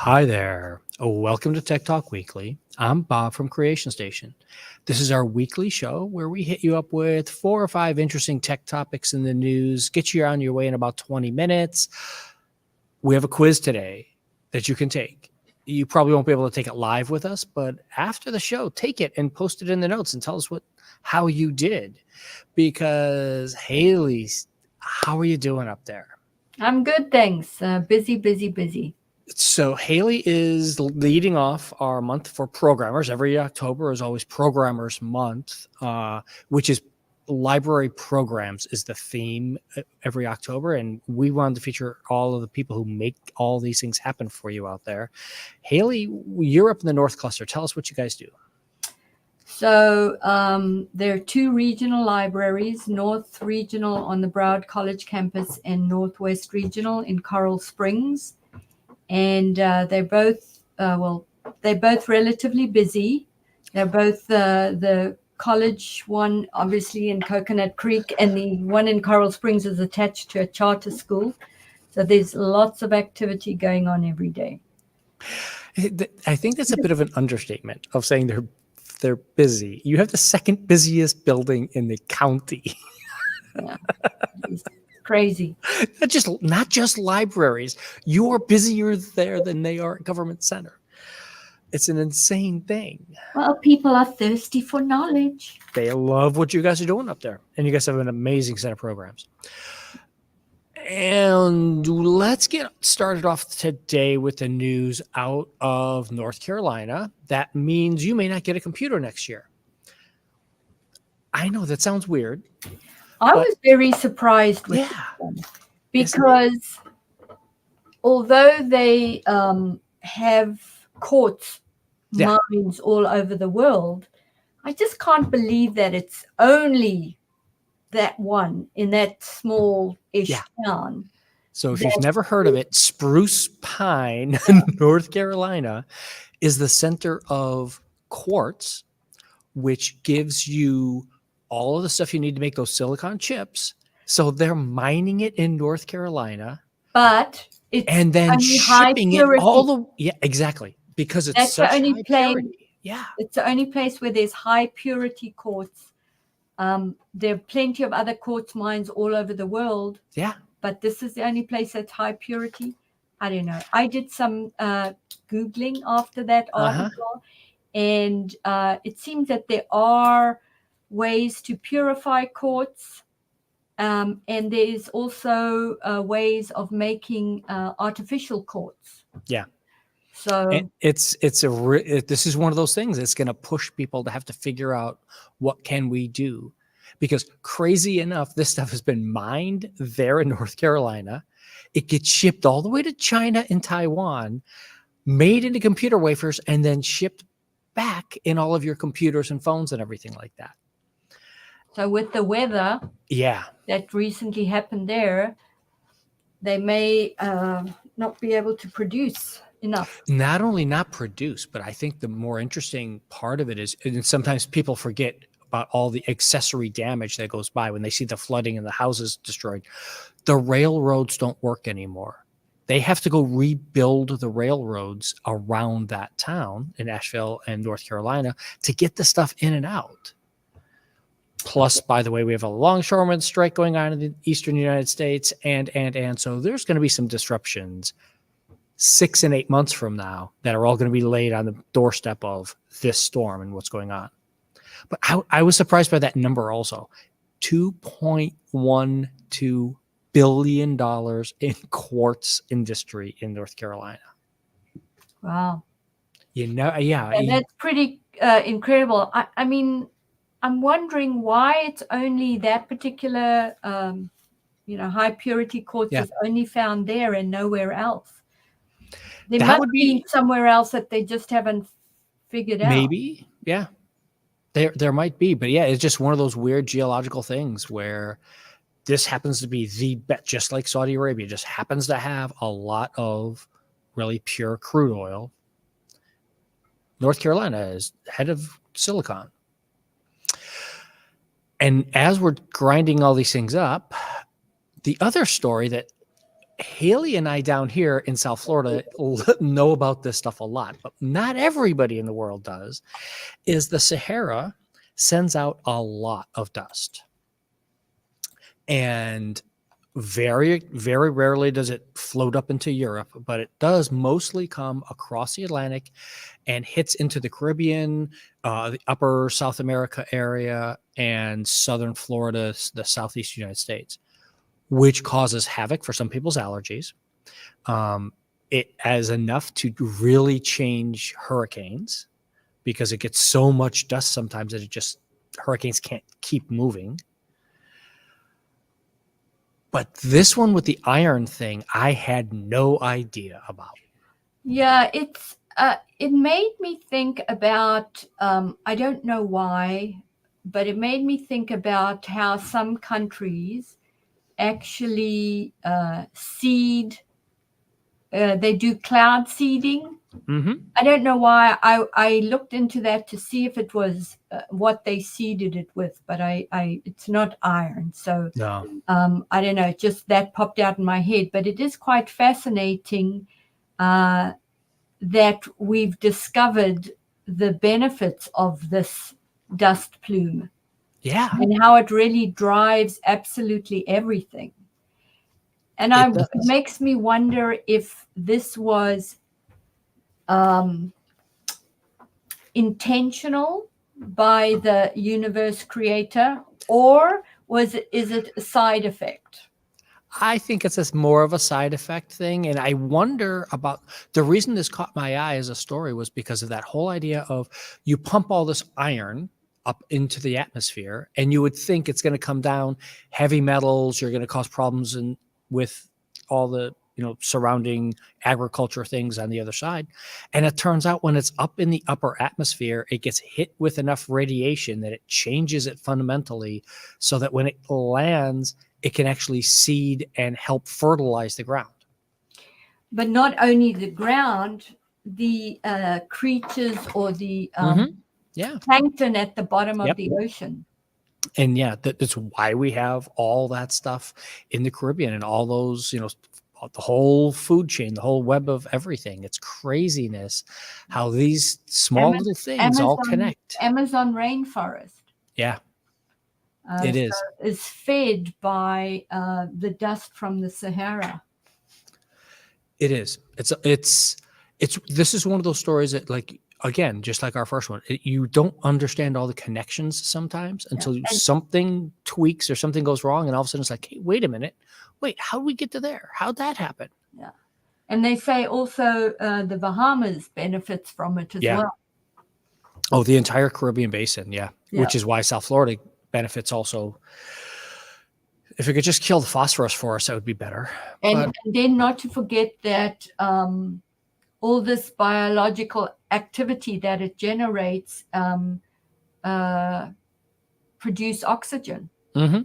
Hi there. Welcome to Tech Talk Weekly. I'm Bob from Creation Station. This is our weekly show where we hit you up with 4 or 5 interesting tech topics in the news, get you on your way in about 20 minutes. We have a quiz today that you can take. You probably won't be able to take it live with us, but after the show, take it and post it in the notes and tell us how you did. Because Hayley, how are you doing up there? I'm good, thanks. Busy. So Hayley is leading off our month for programmers. Every October is always Programmers Month, which is library programs is the theme every October. And we wanted to feature all of the people who make all these things happen for you out there. Hayley, you're up in the North Cluster. Tell us what you guys do. So there are 2 regional libraries, North Regional on the Broward College campus and Northwest Regional in Coral Springs. And they're both relatively busy. They're both the college one, obviously in Coconut Creek, and the one in Coral Springs is attached to a charter school. So there's lots of activity going on every day. I think that's a bit of an understatement of saying they're busy. You have the second busiest building in the county. Yeah. Crazy. Not just libraries. You're busier there than they are at Government Center. It's an insane thing. Well, people are thirsty for knowledge. They love what you guys are doing up there. And you guys have an amazing set of programs. And let's get started off today with the news out of North Carolina. That means you may not get a computer next year. I know that sounds weird. I was very surprised with them because although they have Quartz mines all over the world, I just can't believe that it's only that one in that small-ish town. So if you've never heard of it, Spruce Pine, North Carolina, is the center of Quartz, which gives you all of the stuff you need to make those silicon chips. So they're mining it in North Carolina, but it's and then shipping it all the exactly, because it's that's such the only high place. purity. Yeah, it's the only place where there's high purity quartz. There are plenty of other quartz mines all over the world. Yeah, but this is the only place that's high purity. I don't know. I did some Googling after that article, and it seems that there are ways to purify quartz, and there is also ways of making artificial quartz. Yeah. So this is one of those things that's going to push people to have to figure out what can we do, because crazy enough, this stuff has been mined there in North Carolina. It gets shipped all the way to China and Taiwan, made into computer wafers, and then shipped back in all of your computers and phones and everything like that. So with the weather that recently happened there, they may not be able to produce enough. Not only not produce, but I think the more interesting part of it is, and sometimes people forget about all the accessory damage that goes by when they see the flooding and the houses destroyed. The railroads don't work anymore. They have to go rebuild the railroads around that town in Asheville and North Carolina to get the stuff in and out. Plus, by the way, we have a longshoreman strike going on in the eastern United States, and so there's going to be some disruptions 6 and 8 months from now that are all going to be laid on the doorstep of this storm and what's going on. But I was surprised by that number also. $2.12 billion in quartz industry in North Carolina. Wow. And that's pretty incredible. I mean, I'm wondering why it's only that particular, high purity quartz is only found there and nowhere else. There must be somewhere else that they just haven't figured out. Maybe, yeah. There might be, but it's just one of those weird geological things where this happens to be just like Saudi Arabia, just happens to have a lot of really pure crude oil. North Carolina is head of silicon. And as we're grinding all these things up, the other story that Haley and I down here in South Florida know about this stuff a lot, but not everybody in the world does, is the Sahara sends out a lot of dust. And very, very rarely does it float up into Europe, but it does mostly come across the Atlantic and hits into the Caribbean, the upper South America area, and southern Florida, the southeast United States, which causes havoc for some people's allergies. It has enough to really change hurricanes because it gets so much dust sometimes that hurricanes can't keep moving. But this one with the iron thing, I had no idea about. Yeah, it made me think about, I don't know why, but it made me think about how some countries actually seed, they do cloud seeding. Mm-hmm. I don't know why. I looked into that to see if it was what they seeded it with, but it's not iron. So No. I don't know, just that popped out in my head. But it is quite fascinating that we've discovered the benefits of this dust plume. Yeah. And how it really drives absolutely everything. And it makes me wonder if this was intentional by the universe creator, or is it a side effect? I think it's more of a side effect thing. And I wonder about the reason this caught my eye as a story was because of that whole idea of you pump all this iron up into the atmosphere and you would think it's going to come down heavy metals. You're going to cause problems with all the, surrounding agriculture things on the other side. And it turns out when it's up in the upper atmosphere, it gets hit with enough radiation that it changes it fundamentally so that when it lands, it can actually seed and help fertilize the ground. But not only the ground, the creatures or the plankton at the bottom of the ocean. And that's why we have all that stuff in the Caribbean and all those, the whole food chain, the whole web of everything. It's craziness how these small little things all connect. Amazon rainforest. Yeah. It is. So is fed by the dust from the Sahara. It is. This is one of those stories that, like, again, just like our first one, you don't understand all the connections sometimes until something tweaks or something goes wrong, and all of a sudden it's like, hey, wait a minute, how did we get to there? How'd that happen? Yeah, and they say also the Bahamas benefits from it as well. Oh, the entire Caribbean basin, which is why South Florida benefits also. If it could just kill the phosphorus for us, that would be better. And then not to forget that all this biological activity that it generates produce oxygen. Mm-hmm.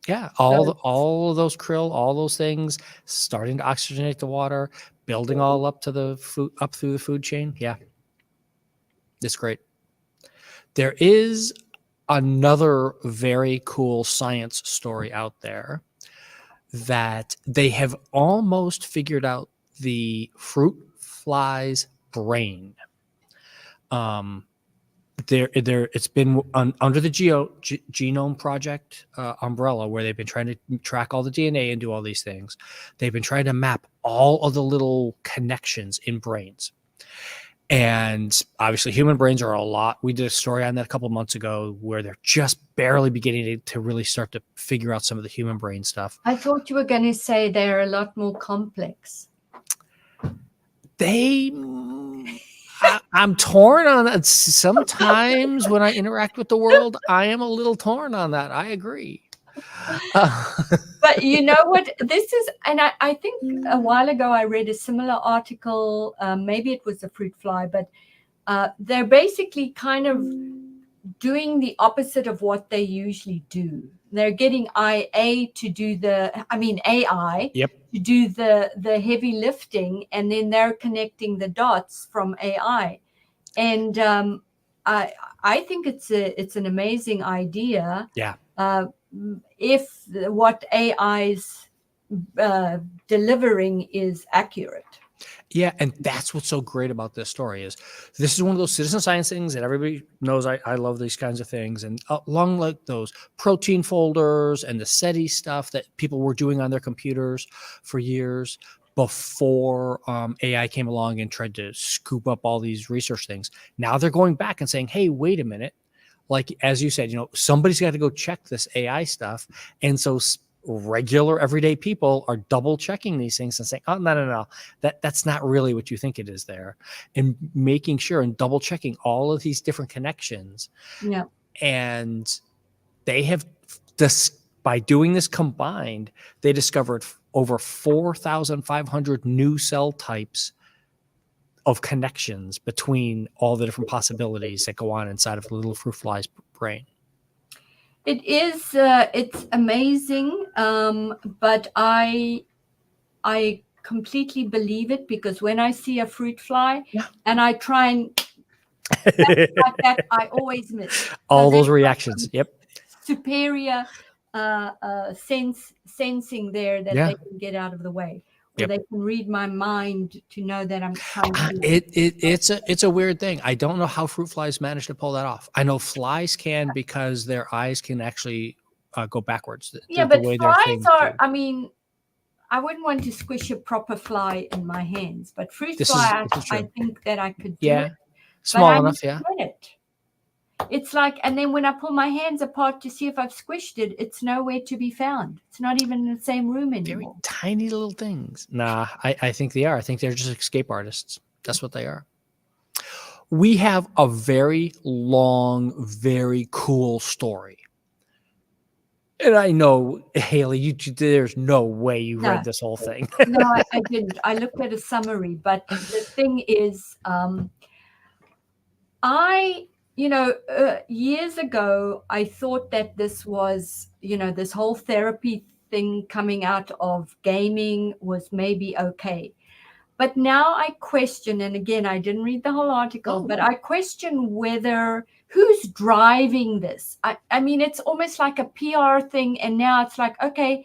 Yeah, all of those krill, all those things starting to oxygenate the water, building all up to the food, up through the food chain. Yeah, it's great. There is another very cool science story out there that they have almost figured out the fruit fly's brain. It's been under the Genome Project umbrella, where they've been trying to track all the DNA and do all these things. They've been trying to map all of the little connections in brains. And obviously human brains are a lot. We did a story on that a couple of months ago where they're just barely beginning to really start to figure out some of the human brain stuff. I thought you were going to say they're a lot more complex. I'm torn on that. Sometimes when I interact with the world, I am a little torn on that. I agree. But you know what this is, and I think a while ago I read a similar article, maybe it was the fruit fly, but they're basically kind of doing the opposite of what they usually do. They're getting AI to do to do the heavy lifting, and then they're connecting the dots from AI. And I think it's an amazing idea. Yeah. If what AIs delivering is accurate. Yeah, and that's what's so great about this story is this is one of those citizen science things that everybody knows. I love these kinds of things, and along like those protein folders and the SETI stuff that people were doing on their computers for years before AI came along and tried to scoop up all these research things. Now they're going back and saying, "Hey, wait a minute." Like as you said, somebody's got to go check this AI stuff, and so regular everyday people are double checking these things and saying, oh, no, that's not really what you think it is there, and making sure and double checking all of these different connections. Yeah. And they have this, by doing this combined, they discovered over 4,500 new cell types of connections between all the different possibilities that go on inside of the little fruit fly's brain. It is, it's amazing, but I completely believe it, because when I see a fruit fly and I try and like that, I always miss. All those reactions. Yep. Superior sensing there that they can get out of the way. Or they can read my mind to know that I'm trying to. It's a weird thing. I don't know how fruit flies manage to pull that off. I know flies can, because their eyes can actually go backwards. But flies are, I mean, I wouldn't want to squish a proper fly in my hands, but fruit fly, I think that I could do it. Small enough, yeah. It's like, and then when I pull my hands apart to see if I've squished it, it's nowhere to be found. It's not even in the same room anymore. Very tiny little things. Nah, I think they are. I think they're just escape artists. That's what they are. We have a very long, very cool story. And I know, Hayley, there's no way you read this whole thing. No, I didn't. I looked at a summary, but the thing is, years ago, I thought that this was, this whole therapy thing coming out of gaming was maybe okay. But now I question, and again, I didn't read the whole article, but I question who's driving this. I mean, it's almost like a PR thing. And now it's like, okay,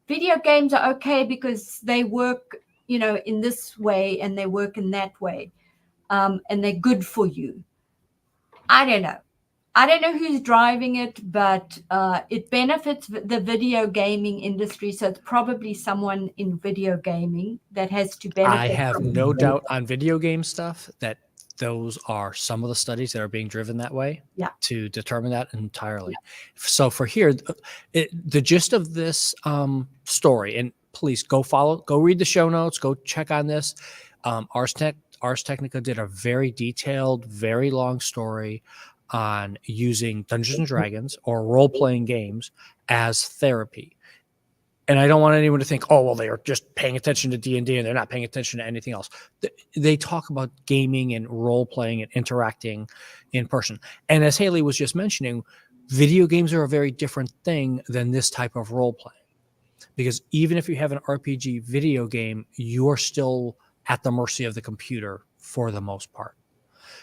video games are okay because they work, in this way and they work in that way. And they're good for you. I don't know. I don't know who's driving it, but it benefits the video gaming industry. So it's probably someone in video gaming that has to benefit. I have no doubt on video game stuff that those are some of the studies that are being driven that way to determine that entirely. So for here, the gist of this story, and please go read the show notes, go check on this. Ars Technica did a very detailed, very long story on using Dungeons and Dragons or role-playing games as therapy. And I don't want anyone to think, oh, well, they are just paying attention to D&D and they're not paying attention to anything else. They talk about gaming and role-playing and interacting in person. And as Hayley was just mentioning, video games are a very different thing than this type of role-playing. Because even if you have an RPG video game, you're still at the mercy of the computer for the most part.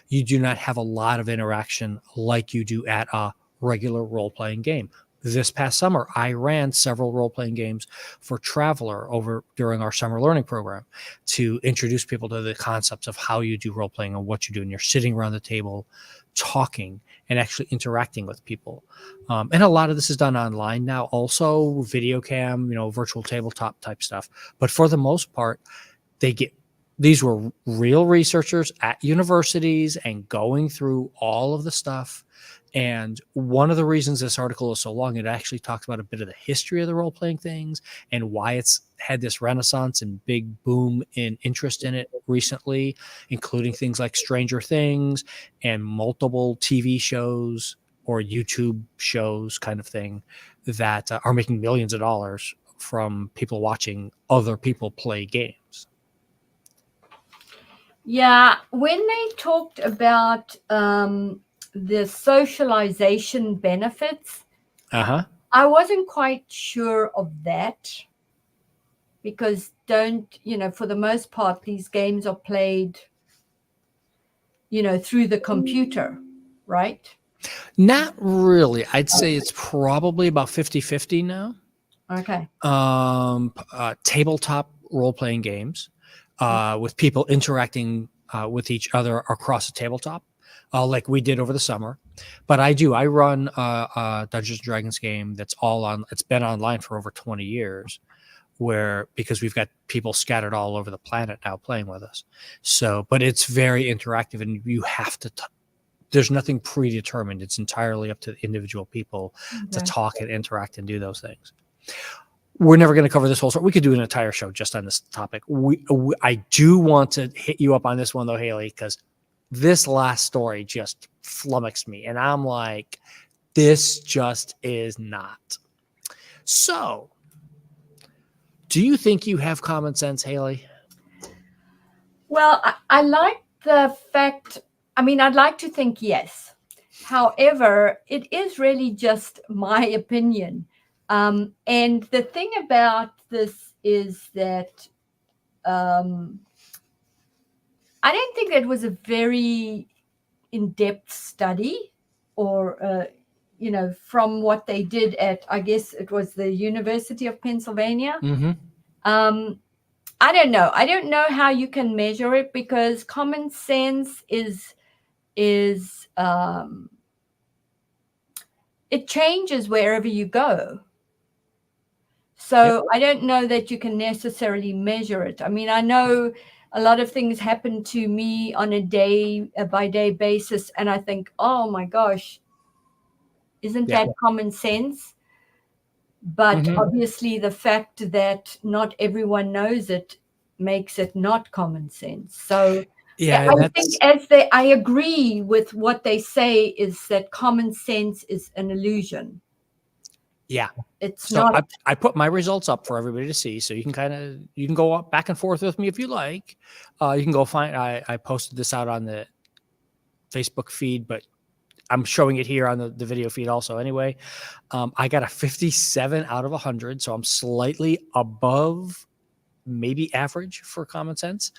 You do not have a lot of interaction like you do at a regular role-playing game. This past summer, I ran several role-playing games for Traveler over during our summer learning program to introduce people to the concepts of how you do role-playing and what you do. And you're sitting around the table talking and actually interacting with people. And a lot of this is done online now, also video cam, virtual tabletop type stuff. But for the most part, these were real researchers at universities and going through all of the stuff. And one of the reasons this article is so long, it actually talks about a bit of the history of the role-playing things and why it's had this renaissance and big boom in interest in it recently, including things like Stranger Things and multiple TV shows or YouTube shows kind of thing that are making millions of dollars from people watching other people play games. Yeah, when they talked about the socialization benefits, I wasn't quite sure of that, because for the most part, these games are played, through the computer, right? Not really. I'd say it's probably about 50-50 now. Okay. Tabletop role-playing games with people interacting with each other across a tabletop, like we did over the summer. But I run a Dungeons and Dragons game that's it's been online for over 20 years, because we've got people scattered all over the planet now playing with us. So, but it's very interactive, and you have to there's nothing predetermined. It's entirely up to the individual people to talk and interact and do those things. We're never going to cover this whole story. We could do an entire show just on this topic. I do want to hit you up on this one, though, Hayley, because this last story just flummoxed me. And I'm like, this just is not. So, do you think you have common sense, Hayley? Well, I like the fact, I'd like to think yes. However, it is really just my opinion. And the thing about this is that I don't think it was a very in-depth study, or, from what they did at, I guess it was the University of Pennsylvania. Mm-hmm. I don't know. I don't know how you can measure it, because common sense is it changes wherever you go. So I don't know that you can necessarily measure it. I know a lot of things happen to me on a day-by-day basis, and I think, oh my gosh, isn't that common sense? But obviously the fact that not everyone knows it makes it not common sense. So I think I agree with what they say, is that common sense is an illusion. Yeah. It's not. I put my results up for everybody to see, so you can go up back and forth with me if you like. You can go find. I posted this out on the Facebook feed, but I'm showing it here on the video feed also. Anyway, I got a 57 out of 100, so I'm slightly above maybe average for common sense.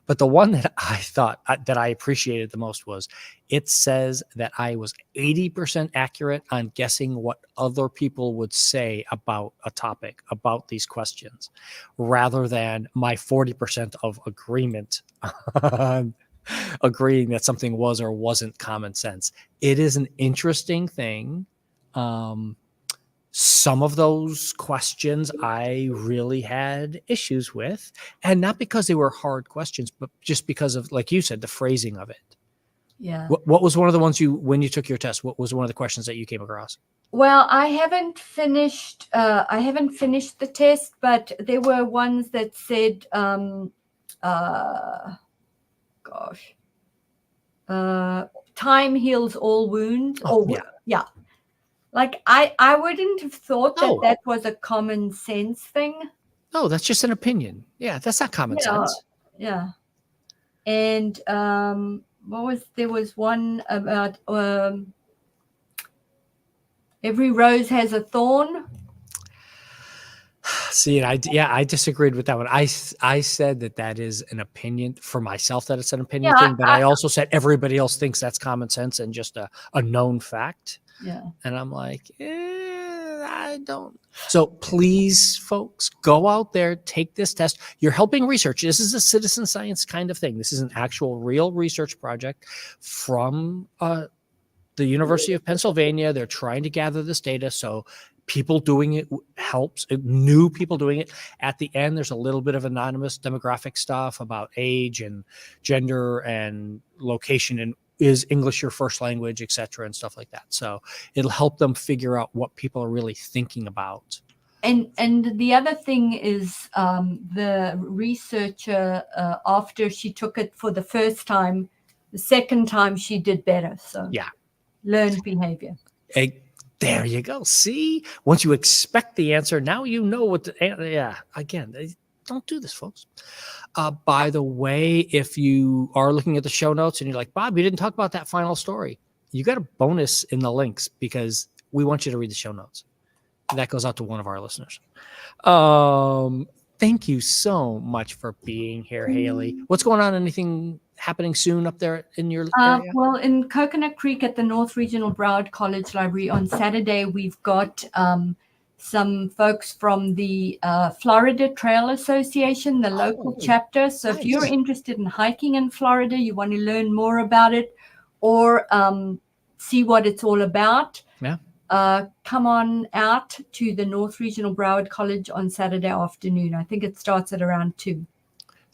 But the one that I thought that I appreciated the most was, it says that I was 80% accurate on guessing what other people would say about a topic, about these questions, rather than my 40% of agreement on agreeing that something was or wasn't common sense. It is an interesting thing. Some of those questions I really had issues with, and not because they were hard questions, but just because of, like you said, the phrasing of it. Yeah. What was one of the ones when you took your test? What was one of the questions that you came across? Well, I haven't finished the test, but there were ones that said, time heals all wounds. Yeah. Like I wouldn't have thought that was a common sense thing. No, that's just an opinion. Yeah, that's not common sense. Yeah. And there was one about every rose has a thorn. See, I disagreed with that one. I said that is an opinion for myself, that it's an opinion thing, but I also said everybody else thinks that's common sense and just a known fact. Yeah. And I'm like, I don't. So please, folks, go out there, take this test. You're helping research. This is a citizen science kind of thing. This is an actual real research project from the University of Pennsylvania. They're trying to gather this data. So people doing it helps. New people doing it. At the end, there's a little bit of anonymous demographic stuff about age and gender and location, and is English your first language, et cetera, and stuff like that. So it'll help them figure out what people are really thinking about. And the other thing is, the researcher, after she took it for the first time, the second time she did better. So yeah, learned behavior. There you go. See, once you expect the answer, now you know what to, yeah, again, don't do this, folks. By the way, if you are looking at the show notes and you're like, Bob, you didn't talk about that final story, you got a bonus in the links because we want you to read the show notes. That goes out to one of our listeners. Thank you so much for being here, Hayley. What's going on? Anything happening soon up there in your area? Well, in Coconut Creek at the North Regional Broward College Library on Saturday, we've got some folks from the Florida Trail Association, the local chapter. So if you're nice. interested in hiking in Florida, you want to learn more about it or see what it's all about, Yeah. come on out to the North Regional Broward College on Saturday afternoon. I think it starts at around 2.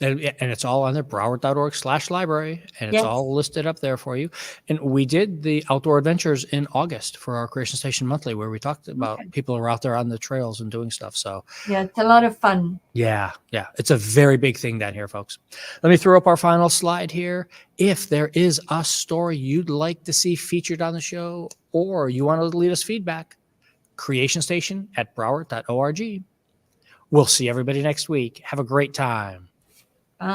And it's all on the broward.org/library, and it's Yes. all listed up there for you. And we did the outdoor adventures in August for our Creation Station Monthly, where we talked about people who are out there on the trails and doing stuff. So Yeah, it's a lot of fun. yeah, it's a very big thing down here, folks. Let me throw up our final slide here. If there is a story you'd like to see featured on the show, or you want to leave us feedback, creationstation@broward.org. We'll see everybody next week. Have a great time.